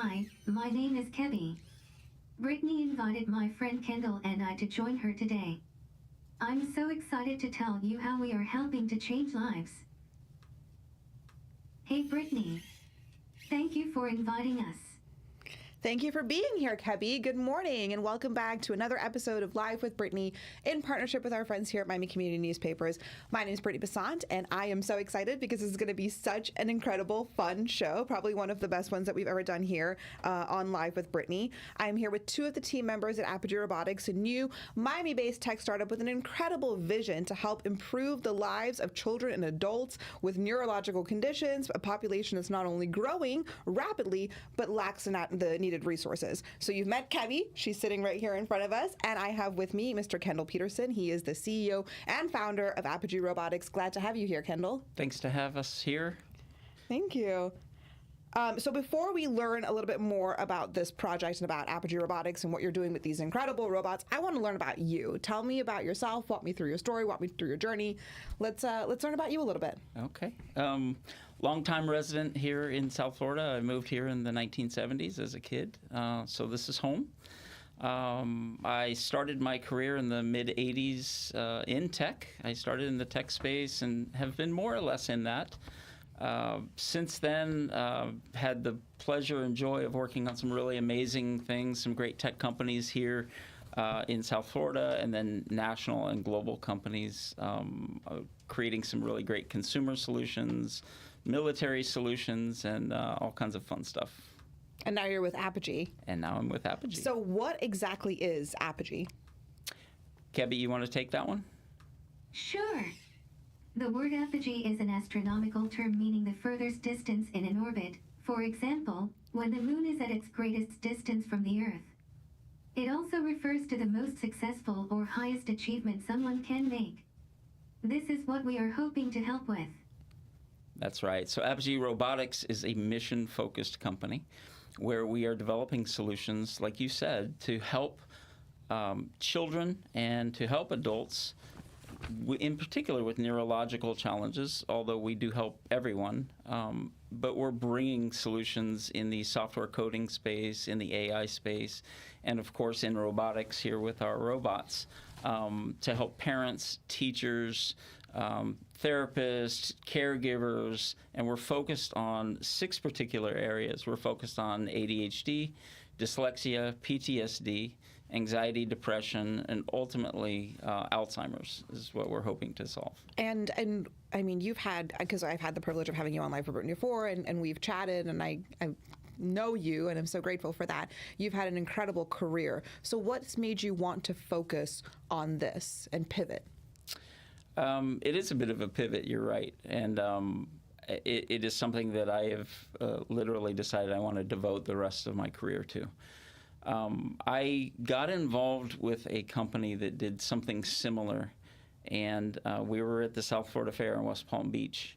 Hi, my name is Kebby. Brittnie invited my friend Kendall and I to join her today. I'm so excited to tell you how we are helping to change lives. Hey Brittnie, thank you for inviting us. Thank you for being here, Kebby. Good morning, and welcome back to another episode of Live with Brittnie in partnership with our friends here at Miami Community Newspapers. My name is Brittnie Besant, and I am so excited because this is going to be such an incredible, fun show, probably one of the best ones that we've ever done here on Live with Brittnie. I'm here with two of the team members at Apogee Robotics, a new Miami-based tech startup with an incredible vision to help improve the lives of children and adults with neurological conditions, a population that's not only growing rapidly, but lacks the needed resources. So you've met Kebby. She's sitting right here in front of us. And I have with me Mr. Kendall Peterson. He is the CEO and founder of Apogee Robotics. Glad to have you here, Kendall. Thanks to have us here. Thank you. So before we learn a little bit more about this project and about Apogee Robotics and what you're doing with these incredible robots, I want to learn about you. Tell me about yourself. Walk me through your story. Walk me through your journey. Let's learn about you a little bit. Okay. Longtime resident here in South Florida. I moved here in the 1970s as a kid, so this is home. I started my career in the mid-'80s in tech. I started in the tech space and have been more or less in that. Since then, had the pleasure and joy of working on some really amazing things, some great tech companies here in South Florida, and then national and global companies creating some really great consumer solutions, military solutions, and all kinds of fun stuff. And now you're with Apogee. And now I'm with Apogee. So what exactly is Apogee? Kebby, you want to take that one? Sure. The word apogee is an astronomical term meaning the furthest distance in an orbit, for example, when the moon is at its greatest distance from the Earth. It also refers to the most successful or highest achievement someone can make. This is what we are hoping to help with. That's right. So Apogee Robotics is a mission-focused company where we are developing solutions, like you said, to help children and to help adults, in particular with neurological challenges, although we do help everyone. But we're bringing solutions in the software coding space, in the AI space, and of course in robotics here with our robots to help parents, teachers, therapists, caregivers, and we're focused on 6 particular areas. We're focused on ADHD, dyslexia, PTSD, anxiety, depression, and ultimately Alzheimer's is what we're hoping to solve. And I mean, you've had, because I've had the privilege of having you on Live for Brittnie before, and we've chatted, and I know you, and I'm so grateful for that. You've had an incredible career. So what's made you want to focus on this and pivot? It is a bit of a pivot, you're right. And it is something that I have literally decided I want to devote the rest of my career to. I got involved with a company that did something similar, and we were at the South Florida Fair in West Palm Beach.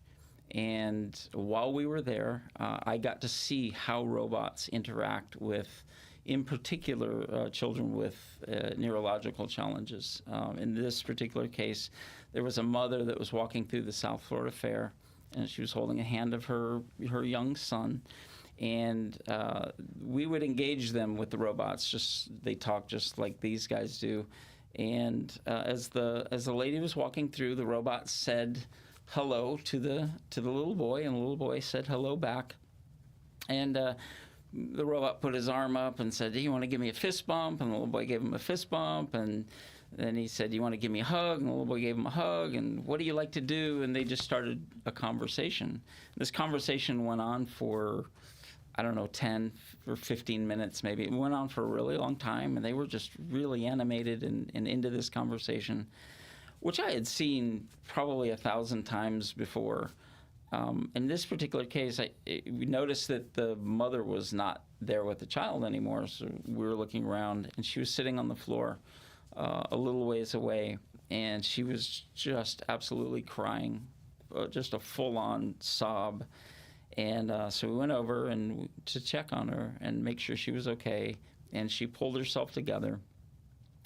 And while we were there, I got to see how robots interact with, in particular, children with neurological challenges. In this particular case, there was a mother that was walking through the South Florida Fair, and she was holding a hand of her young son. And we would engage them with the robots. They talk just like these guys do. And as the lady was walking through, the robot said hello to the little boy, and the little boy said hello back. And the robot put his arm up and said, "Do you want to give me a fist bump?" And the little boy gave him a fist bump. And then he said, "Do you want to give me a hug?" And the little boy gave him a hug. And "What do you like to do?" And they just started a conversation. This conversation went on for, I don't know, 10 or 15 minutes maybe. It went on for a really long time, and they were just really animated and into this conversation, which I had seen probably 1,000 times before. In this particular case, we noticed that the mother was not there with the child anymore, so we were looking around, and she was sitting on the floor a little ways away, and she was just absolutely crying, just a full-on sob. And so we went over to check on her and make sure she was okay, and she pulled herself together,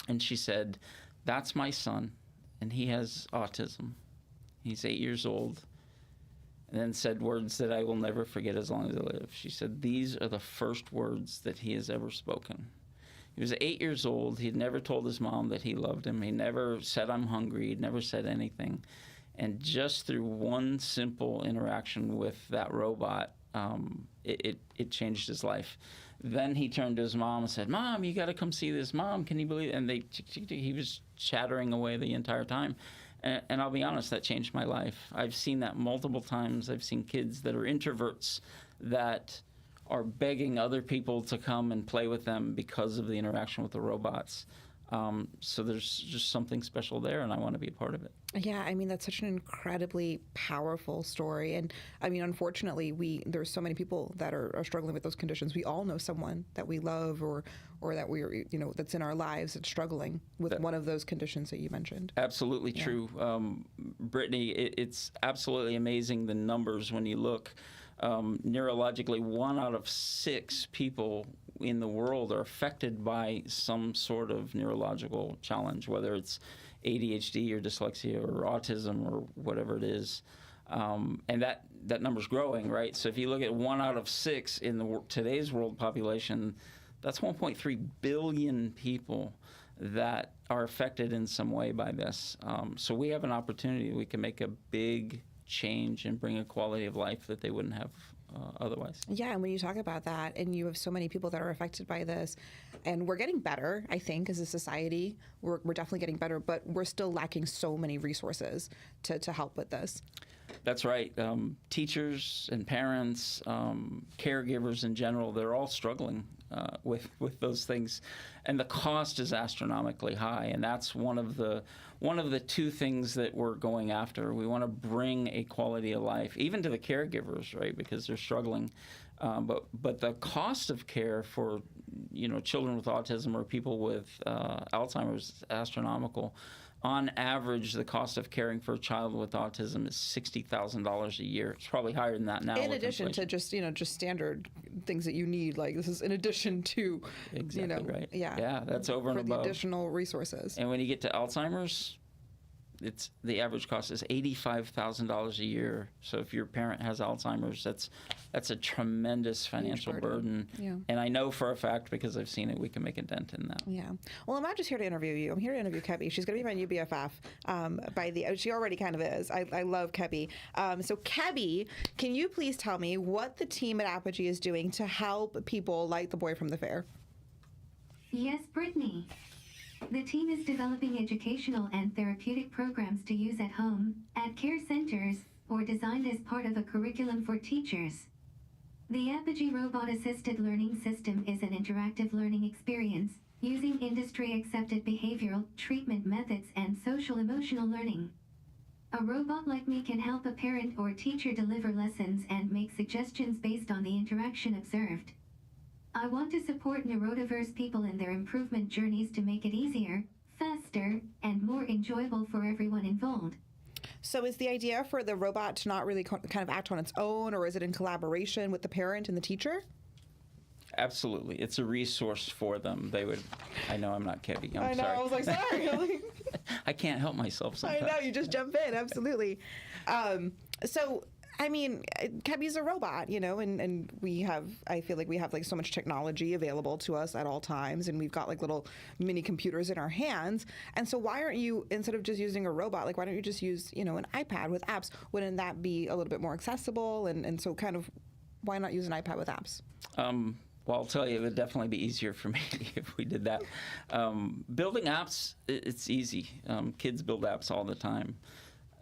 and she said, "That's my son, and he has autism. He's 8 years old, and then said words that I will never forget as long as I live. She said, "These are the first words that he has ever spoken." He was 8 years old. He'd never told his mom that he loved him. He never said, "I'm hungry." He'd never said anything. And just through one simple interaction with that robot, it changed his life. Then he turned to his mom and said, "Mom, you got to come see this. Mom, can you believe it?" And he was chattering away the entire time. And I'll be honest, that changed my life. I've seen that multiple times. I've seen kids that are introverts that are begging other people to come and play with them because of the interaction with the robots. So there's just something special there, and I want to be a part of it. Yeah, I mean, that's such an incredibly powerful story. And I mean, unfortunately, there's so many people that are struggling with those conditions. We all know someone that we love or that we're, that's in our lives that's struggling with one of those conditions that you mentioned. Absolutely true. Brittnie, it's absolutely amazing the numbers when you look. Neurologically, 1 out of 6 people in the world are affected by some sort of neurological challenge, whether it's ADHD or dyslexia or autism or whatever it is. And that number's growing, right? So if you look at 1 out of 6 in today's world population, that's 1.3 billion people that are affected in some way by this. So we have an opportunity. We can make a big change and bring a quality of life that they wouldn't have otherwise. Yeah, and when you talk about that, and you have so many people that are affected by this, and we're getting better, I think, as a society, we're definitely getting better, but we're still lacking so many resources to help with this. That's right. Teachers and parents, caregivers in general, they're all struggling with those things, and the cost is astronomically high. And that's one of the 2 things that we're going after. We want to bring a quality of life, even to the caregivers, right? Because they're struggling. But the cost of care for children with autism or people with Alzheimer's is astronomical. On average, the cost of caring for a child with autism is $60,000 a year. It's probably higher than that now. In addition to just standard things that you need, like this is in addition to exactly right. Yeah, that's over and above the additional resources. And when you get to Alzheimer's, the average cost is $85,000 a year. So if your parent has Alzheimer's, that's a tremendous financial burden. Yeah. And I know for a fact, because I've seen it, we can make a dent in that. Yeah. Well, I'm not just here to interview you. I'm here to interview Kebby. She's going to be my new BFF. She already kind of is. I love Kebby. So Kebby, can you please tell me what the team at Apogee is doing to help people like the boy from the fair? Yes, Brittnie. The team is developing educational and therapeutic programs to use at home, at care centers, or designed as part of a curriculum for teachers. The Apogee Robot-Assisted Learning System is an interactive learning experience using industry-accepted behavioral treatment methods and social-emotional learning. A robot like me can help a parent or teacher deliver lessons and make suggestions based on the interaction observed. I want to support neurodiverse people in their improvement journeys to make it easier, faster, and more enjoyable for everyone involved. So is the idea for the robot to not really kind of act on its own, or is it in collaboration with the parent and the teacher? Absolutely. It's a resource for them. I know I'm not Kebby. I know, sorry. I was like, sorry. I can't help myself sometimes. I know, you just jump in, absolutely. So, I mean, Kebby's a robot, and I feel like we have like so much technology available to us at all times, and we've got like little mini computers in our hands. And so why aren't you, instead of just using a robot, like why don't you just use, an iPad with apps? Wouldn't that be a little bit more accessible? And so kind of why not use an iPad with apps? Well, I'll tell you, it would definitely be easier for me if we did that. Building apps, it's easy. Kids build apps all the time.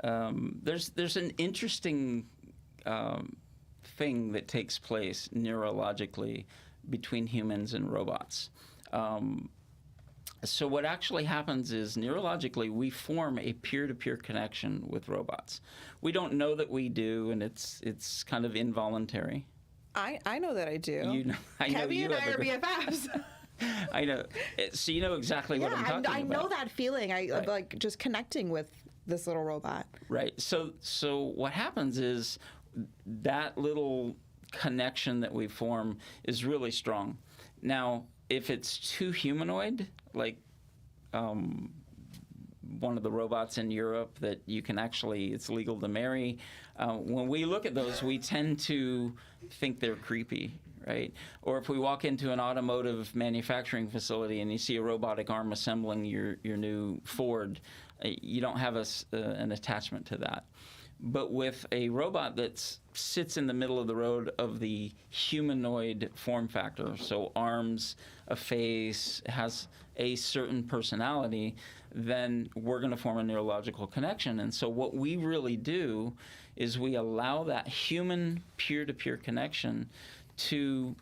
There's an interesting thing that takes place neurologically between humans and robots. So what actually happens is neurologically we form a peer-to-peer connection with robots. We don't know that we do, and it's kind of involuntary. I know that I do. I know Kebby you and I have are BFFs. I know. So you know exactly what I'm talking about. I know that feeling. Right. Like just connecting with this little robot. Right. So what happens is that little connection that we form is really strong. Now, if it's too humanoid, like one of the robots in Europe that you can actually, it's legal to marry. When we look at those, we tend to think they're creepy, right? Or if we walk into an automotive manufacturing facility and you see a robotic arm assembling your new Ford, you don't have an attachment to that. But with a robot that sits in the middle of the road of the humanoid form factor, so arms, a face, has a certain personality, then we're going to form a neurological connection. And so what we really do is we allow that human peer-to-peer connection to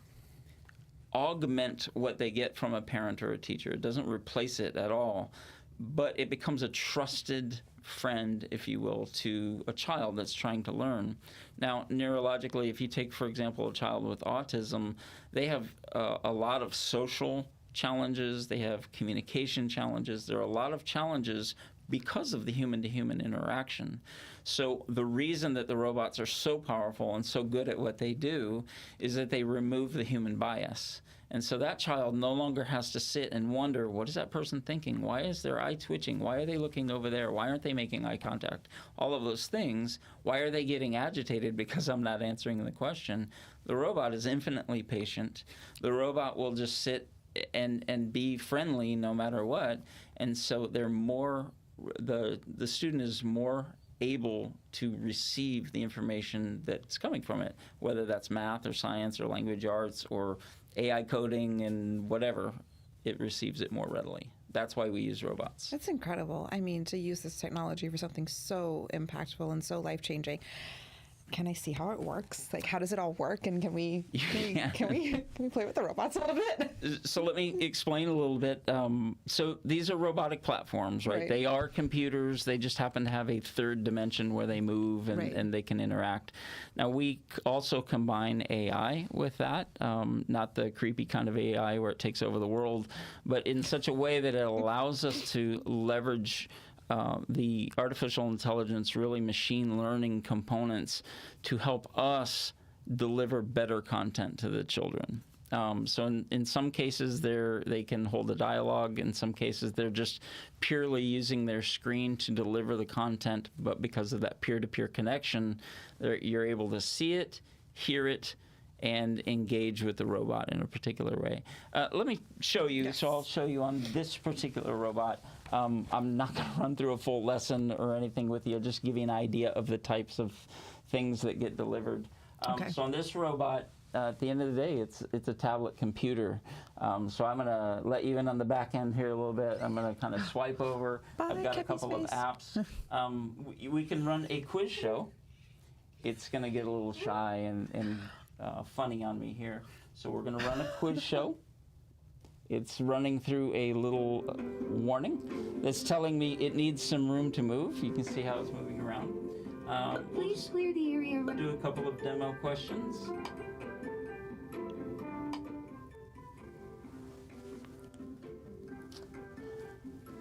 augment what they get from a parent or a teacher. It doesn't replace it at all, but it becomes a trusted friend, if you will, to a child that's trying to learn. Now, neurologically, if you take, for example, a child with autism, they have a lot of social challenges. They have communication challenges. There are a lot of challenges because of the human-to-human interaction. So the reason that the robots are so powerful and so good at what they do is that they remove the human bias. And so that child no longer has to sit and wonder, what is that person thinking? Why is their eye twitching? Why are they looking over there? Why aren't they making eye contact? All of those things. Why are they getting agitated because I'm not answering the question? The robot is infinitely patient. The robot will just sit and be friendly no matter what. And so they're more, the student is more able to receive the information that's coming from it, whether that's math or science or language arts or AI coding and whatever, it receives it more readily. That's why we use robots. That's incredible. I mean, to use this technology for something so impactful and so life-changing. Can I see how it works? Like, how does it all work? And can we play with the robots a little bit? So let me explain a little bit. So these are robotic platforms, right? They are computers. They just happen to have a third dimension where they move and they can interact. Now, we also combine AI with that, not the creepy kind of AI where it takes over the world, but in such a way that it allows us to leverage the artificial intelligence, really machine learning components to help us deliver better content to the children. So in some cases, they can hold a dialogue. In some cases, they're just purely using their screen to deliver the content. But because of that peer-to-peer connection, you're able to see it, hear it, and engage with the robot in a particular way. Let me show you. Yes. So I'll show you on this particular robot. I'm not going to run through a full lesson or anything with you. I'll just give you an idea of the types of things that get delivered. So on this robot, at the end of the day, it's a tablet computer. So I'm going to let you in on the back end here a little bit. I'm going to kind of swipe over. I've got a couple of apps. We can run a quiz show. It's going to get a little shy and funny on me here. So we're going to run a quiz show. It's running through a little warning that's telling me it needs some room to move. You can see how it's moving around. Please clear the area. Do a couple of demo questions.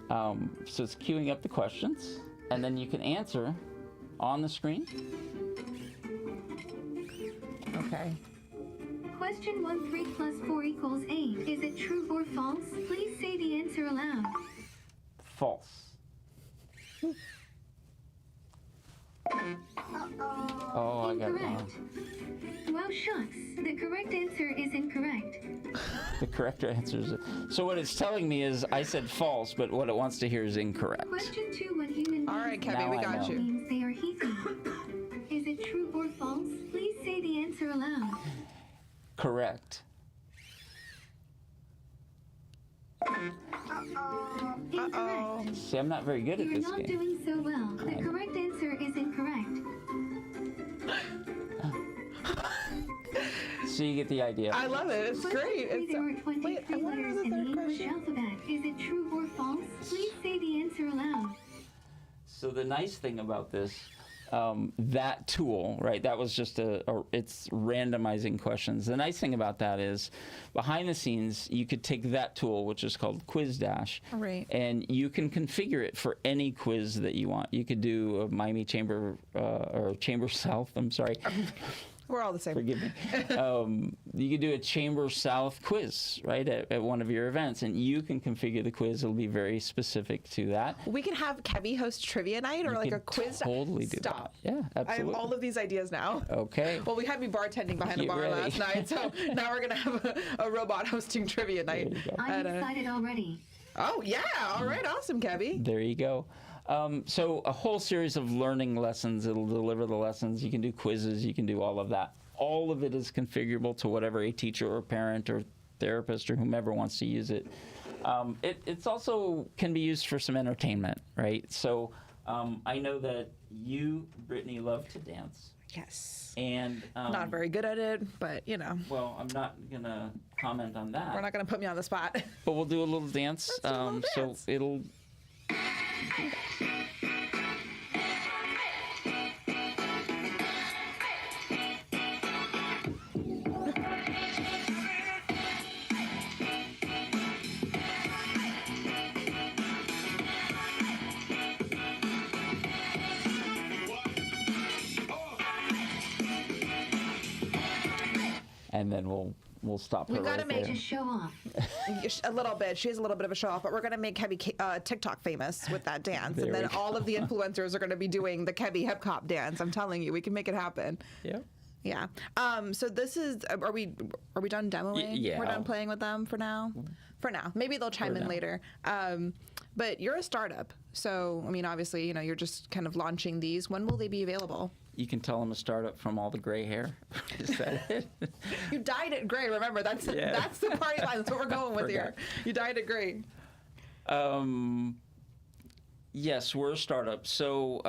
So it's queuing up the questions, and then you can answer on the screen. Okay. Question 1, 3 plus 4 equals 8. Is it true or false? Please say the answer aloud. False. Oh, I got it wrong. Well, shucks. The correct answer is incorrect. The correct answer is... So what it's telling me is I said false, but what it wants to hear is incorrect. Question 2, what human... All right, Kevin, we got you. ...means they are heathen. Is it true or false? Please say the answer aloud. Correct. Incorrect. See, I'm not very good at this game. You're not doing so well. The correct answer is incorrect. So you get the idea. I love it. It's great. There are 23 letters in the English alphabet. Is it true or false? Please say the answer aloud. So the nice thing about this, that tool, right, that was just it's randomizing questions. The nice thing about that is behind the scenes, you could take that tool, which is called Quiz Dash, and you can configure it for any quiz that you want. You could do a Miami Chamber, or Chamber South, I'm sorry. We're all the same. Forgive me. You can do a Chamber South quiz, right, at one of your events, and you can configure the quiz. It'll be very specific to that. We can have Kevy host trivia night or You like a could quiz. totally do Stop. that. Yeah, I have absolutely. all of these ideas now. Okay. Well, we had me bartending behind a Get bar ready. last night, so now we're gonna have a robot hosting trivia night. There you go. I'm excited already. Oh yeah! All right, awesome, Kevy. There you go. So a whole series of learning lessons. It'll deliver the lessons. You can do quizzes. You can do all of that. All of it is configurable to whatever a teacher or parent or therapist or whomever wants to use it. It's also can be used for some entertainment, right? So I know that you, Brittnie, love to dance. Yes. And Not very good at it, but you know, well, I'm not gonna comment on that. we're not gonna put me on the spot. But we'll do a little dance. Let's do a little dance. So it'll. And then we'll stop her We've gotta right make there. Just show off. A little bit. She has a little bit of a show off, but we're gonna make Kevy TikTok famous with that dance, There and then we go. all of the influencers are gonna be doing the Kevy hip hop dance. I'm telling you, we can make it happen. Yeah. Yeah. So this is. Are we done demoing? yeah. We're done playing with them for now. For now, maybe they'll chime For in now. later. But you're a startup, so I mean, obviously, you know, you're just kind of launching these. When will they be available? You can tell I'm a startup from all the gray hair. Is that it? You dyed it gray. Remember, that's Yeah. that's the party line. That's what we're going with here. You dyed it gray. Yes, we're a startup. So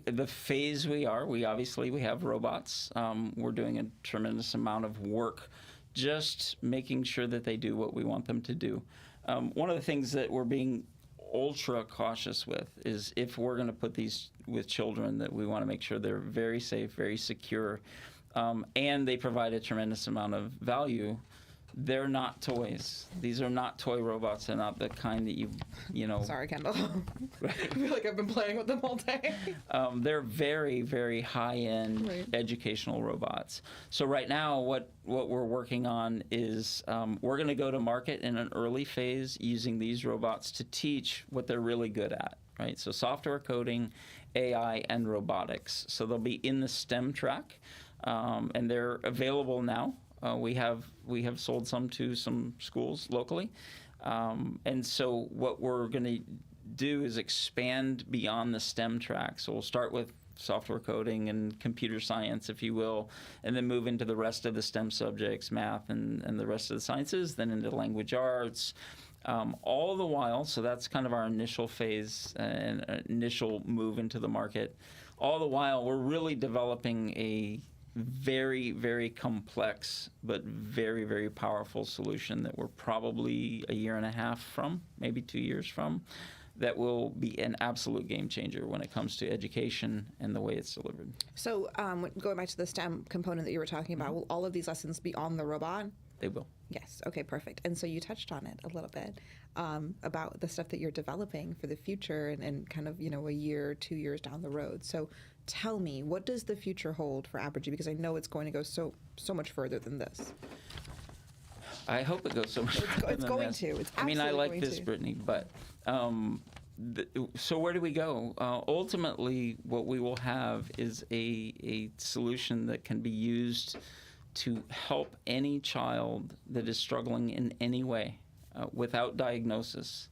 the phase we obviously have robots. We're doing a tremendous amount of work just making sure that they do what we want them to do. One of the things that we're being ultra cautious with is if we're going to put these with children, that we want to make sure they're very safe, very secure, and they provide a tremendous amount of value. They're not toys. These are not toy robots. They're not the kind that you know. Sorry, Kendall. I feel like I've been playing with them all day. They're very, very high-end Right. educational robots. So right now, what we're working on is we're going to go to market in an early phase using these robots to teach what they're really good at, right? So software coding, AI, and robotics. So they'll be in the STEM track, and they're available now. We have sold some to some schools locally, and so what we're going to do is expand beyond the STEM track. So we'll start with software coding and computer science, if you will, and then move into the rest of the STEM subjects, math and the rest of the sciences, then into language arts. All the while, so that's kind of our initial phase and initial move into the market. All the while, we're really developing a very, very complex but very, very powerful solution that we're probably a year and a half from, maybe 2 years from, that will be an absolute game changer when it comes to education and the way it's delivered. So going back to the STEM component that you were talking about, will all of these lessons be on the robot? They will. Yes. Okay, perfect. And so you touched on it a little bit about the stuff that you're developing for the future and kind of, you know, a year, 2 years down the road. So tell me, what does the future hold for Apogee? Because I know it's going to go so much further than this. I hope it goes so much further It's than going this. to. It's I mean, I absolutely like going this, to. Brittnie, but so where do we go? Ultimately, what we will have is a solution that can be used to help any child that is struggling in any way without diagnosis.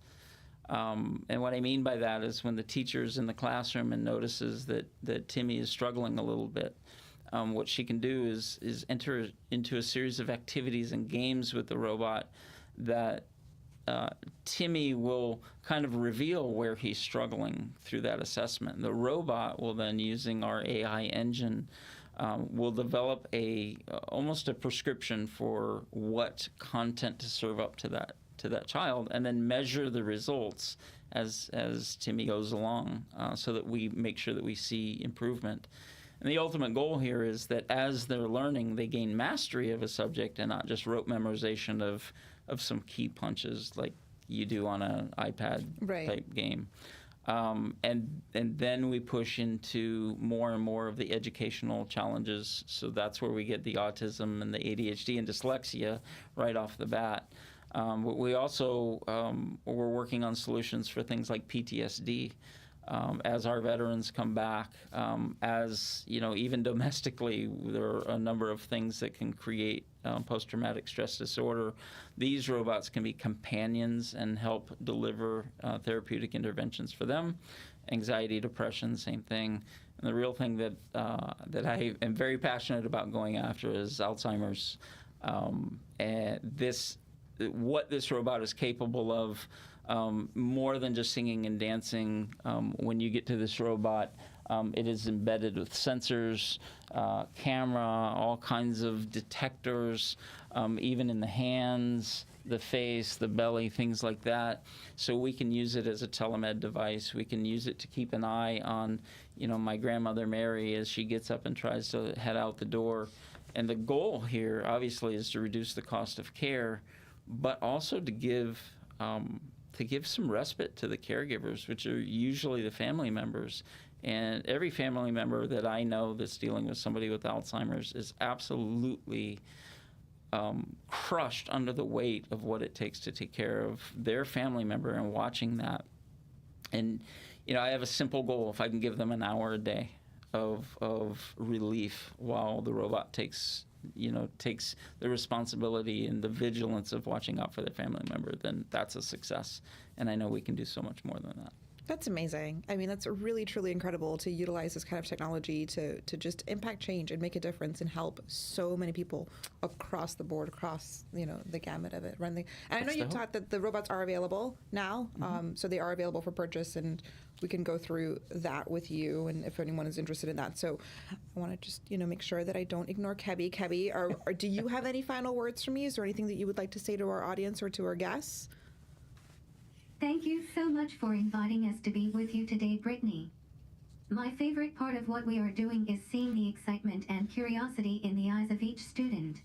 And what I mean by that is when the teacher's in the classroom and notices that Timmy is struggling a little bit, what she can do is enter into a series of activities and games with the robot that Timmy will kind of reveal where he's struggling through that assessment. The robot will then, using our AI engine, will develop almost a prescription for what content to serve up to that child, and then measure the results as Timmy goes along, so that we make sure that we see improvement. And the ultimate goal here is that as they're learning, they gain mastery of a subject and not just rote memorization of some key punches like you do on an iPad Right. type game. And then we push into more and more of the educational challenges. So that's where we get the autism and the ADHD and dyslexia right off the bat. We also we're working on solutions for things like PTSD. As our veterans come back, as you know, even domestically, there are a number of things that can create post-traumatic stress disorder. These robots can be companions and help deliver therapeutic interventions for them. Anxiety, depression, same thing. And the real thing that I am very passionate about going after is Alzheimer's. And what this robot is capable of. More than just singing and dancing. When you get to this robot, it is embedded with sensors, camera, all kinds of detectors, even in the hands, the face, the belly, things like that. So we can use it as a telemed device. We can use it to keep an eye on, my grandmother Mary as she gets up and tries to head out the door. And the goal here, obviously, is to reduce the cost of care, but also to give some respite to the caregivers, which are usually the family members. And every family member that I know that's dealing with somebody with Alzheimer's is absolutely crushed under the weight of what it takes to take care of their family member and watching that. And, I have a simple goal. If I can give them an hour a day of relief while the robot takes the responsibility and the vigilance of watching out for their family member, then that's a success. And I know we can do so much more than that. That's amazing. I mean, that's really, truly incredible to utilize this kind of technology to just impact change and make a difference and help so many people across the board, across, the gamut of it. And I know you taught that the robots are available now, so they are available for purchase, and we can go through that with you and if anyone is interested in that. So I want to just, make sure that I don't ignore Kebby. Kebby, or do you have any final words for me? Is there anything that you would like to say to our audience or to our guests? Thank you so much for inviting us to be with you today, Brittnie. My favorite part of what we are doing is seeing the excitement and curiosity in the eyes of each student.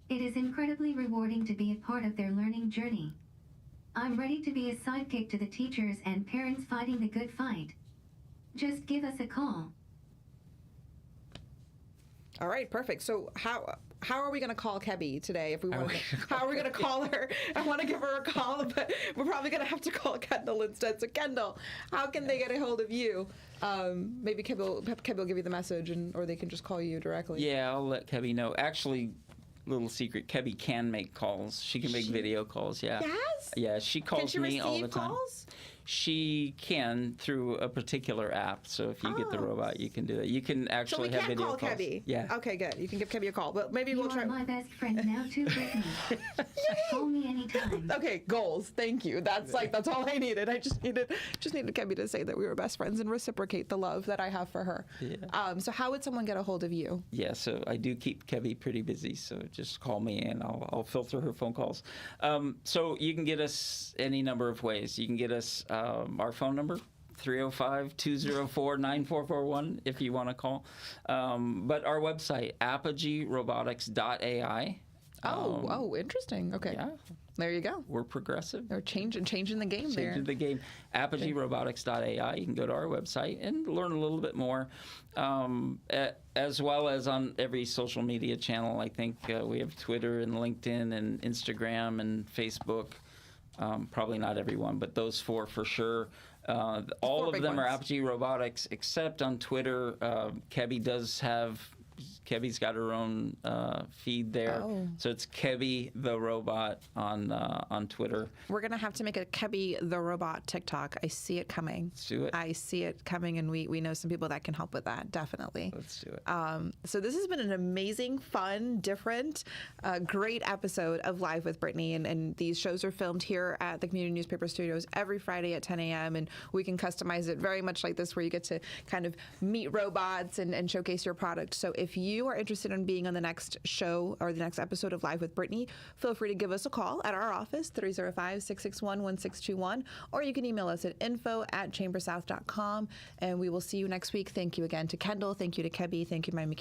It is incredibly rewarding to be a part of their learning journey. I'm ready to be a sidekick to the teachers and parents fighting the good fight. Just give us a call. All right, perfect. So how are we going to call Kebby today? If we want, how are we going to call her? I want to give her a call, but we're probably going to have to call Kendall instead. So Kendall, how can they get a hold of you? Maybe Kebby will give you the message, or they can just call you directly. Yeah, I'll let Kebby know. Actually, little secret, Kebby can make calls. She can make video calls. Yeah. Yes. Yeah, she calls me all the time. Calls? She can through a particular app. So if you get the robot, you can do that. You can actually have video calls. So we can call Kebby. Yeah. Okay, good. You can give Kebby a call, but maybe we'll try. You are my best friend now too, Brittnie. Call me anytime. Okay, goals. Thank you. That's all I needed. I just needed Kebby to say that we were best friends and reciprocate the love that I have for her. Yeah. So how would someone get a hold of you? Yeah, so I do keep Kebby pretty busy, so just call me and I'll filter her phone calls. So you can get us any number of ways. You can get us our phone number, 305-204-9441 if you want to call. But our website, apogeerobotics.ai. Interesting. Okay. Yeah. There you go. We're progressive. They're changing the game there. Changing the game. Apogeerobotics.ai. You can go to our website and learn a little bit more, as well as on every social media channel. I think we have Twitter and LinkedIn and Instagram and Facebook. Probably not everyone, but those four for sure. All of them are Apogee Robotics, except on Twitter. Kebby's got her own feed there. So it's Kebby the Robot on Twitter. We're going to have to make a Kebby the Robot TikTok. I see it coming. Let's do it. I see it coming, and we know some people that can help with that, definitely. Let's do it. So this has been an amazing, fun, different, great episode of Live with Brittnie, and these shows are filmed here at the Community Newspaper Studios every Friday at 10 a.m., and we can customize it very much like this, where you get to kind of meet robots and showcase your product. So if you are interested in being on the next show or the next episode of Live with Brittnie, feel free to give us a call at our office, 305-661-1621, or you can email us at info@chambersouth.com, and we will see you next week. Thank you again to Kendall. Thank you to Kebby. Thank you, Miami Community.